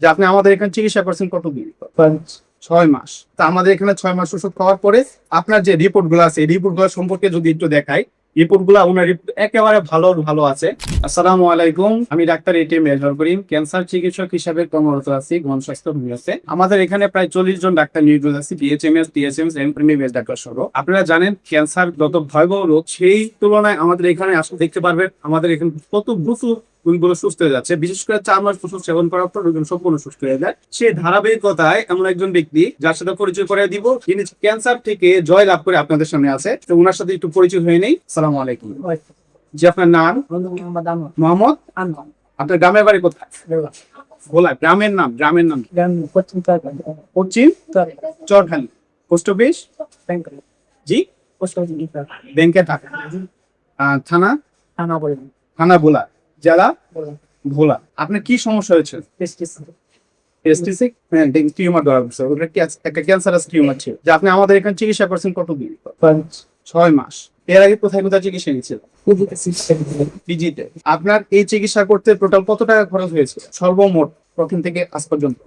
যে আপনি আমাদের এখানে চিকিৎসা করছেন কতদিন? 6 মাস। তা আমাদের এখানে 6 মাস ওষুধ খাওয়ার পরে আপনার যে রিপোর্ট গুলো আছে এই রিপোর্ট গুলো সম্পর্কে যদি একটু দেখাই, রিপোর্ট গুলো ওনার একেবারে ভালো আছে। আসসালামু আলাইকুম, আমি ডাক্তার এটিএম মেজর করিম, ক্যান্সার চিকিৎসক হিসাবে কর্মরত আছি গণস্বাস্থ্য বিভাগে। আমাদের এখানে প্রায় 40 জন ডাক্তার নিয়োজিত আছে, বিএচএমএস, টিএসএমএস, এমবিবিএস ডাক্তার সহ। আপনারা জানেন ক্যান্সার যত ভয়াবহ রোগ, সেই তুলনায় আমাদের এখানে আসলে দেখতে পারবেন আমাদের এখানে কত দ্রুত রোগীগুলো সুস্থ হয়ে যাচ্ছে। বিশেষ করে 4 মাস ওষুধ সেবন করার পর রোগী সম্পূর্ণ সুস্থ হয়ে যায়। সেই ধারাবাহিকতায় এমন একজন ব্যক্তি যার সাথে পরিচয় করে দিব, যিনি ক্যান্সার থেকে জয় লাভ করে আপনাদের সামনে আছে। তো ওনার সাথে একটু পরিচয় হয়ে নেই। আসসালামু আলাইকুম। জি, আপনার নাম? মোহাম্মদ। আপনার গ্রামের বাড়ি কোথায়? ভোলা। গ্রামের নাম? পশ্চিম চরখালি। Post office? জি, ব্যাংকের টাকা। থানা? থানা ভোলা। জেলা? ভোলা। আপনার কি সমস্যা হয়েছে? টেস্টিসিক টিউমার ধরা পড়ছে। ওটা কি একটা ক্যান্সারাস টিউমার ছিল। যে আপনি আমাদের এখানে চিকিৎসা করছেন কতদিন? 6 মাস। এর আগে কোথায় চিকিৎসা নিয়েছিল? পিজিতে। আপনার এই চিকিৎসা করতে টোটাল কত টাকা খরচ হয়েছে সর্বমোট প্রথম থেকে আজ পর্যন্ত?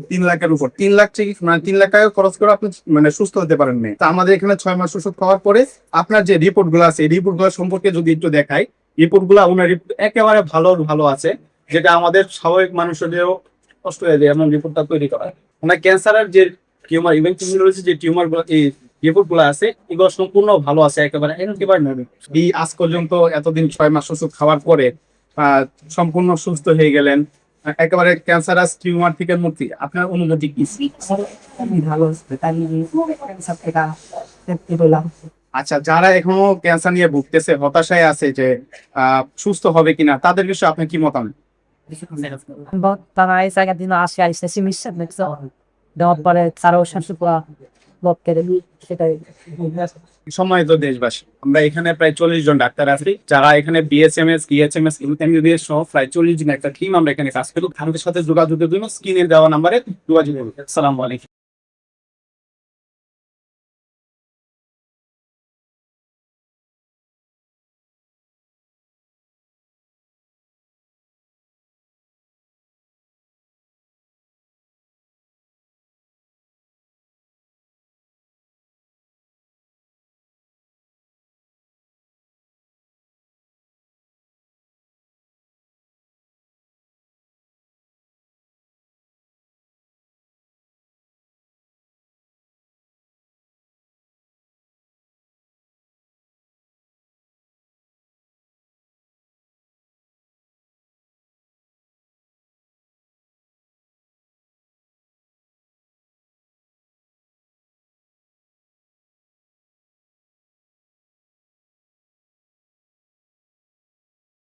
3 লাখের উপর। 3 লাখ মানে 3 লাখ টাকা খরচ করে আপনি মানে সুস্থ হতে পারেন না। তা আমাদের এখানে 6 মাস ওষুধ খাওয়ার পরে আপনার যে রিপোর্ট গুলো আছে এই রিপোর্ট গুলো সম্পর্কে যদি একটু দেখাই, রিপোর্ট গুলো ওনার একেবারে ভালো আছে, যেটা আমাদের স্বাভাবিক মানুষদেরও কষ্ট হয়ে যায় এমন রিপোর্টটা তৈরি করা। ওনার ক্যান্সারের যে টিউমার ইভেন্ট যে টিউমার গুলো এই রিপোর্ট গুলো আছে এগুলো সম্পূর্ণ ভালো আছে, একেবারে নয়। এই আজ পর্যন্ত এতদিন 6 মাস ওষুধ খাওয়ার পরে সম্পূর্ণ সুস্থ হয়ে গেলেন, একেবারে ক্যান্সারাস টিউমার থেকে মুক্তি। আপনার অনুভূতি কি? আচ্ছা, যারা এখনো ক্যান্সার নিয়ে ভুগতেছে, হতাশায় আছে যে সুস্থ হবে কিনা, তাদের বিষয়ে আপনি কি মতামত? Bottana esa cattina asia e stessi missa mezzo dopo pare sarò sempre qua botte সেটাই সম্মানিত দেশবাসী, আমরা এখানে প্রায় 40 জন ডাক্তার আছি, যারা এখানে বিএসএমএস, ডিএচএমএস, এমবিবিএস সহ প্রায় 40 জন একটা টিম আমরা এখানে কাজ করি। আমাদের সাথে যোগাযোগের জন্য স্ক্রিনে দেওয়া নাম্বারে যোগাযোগ করুন। আসসালামু আলাইকুম।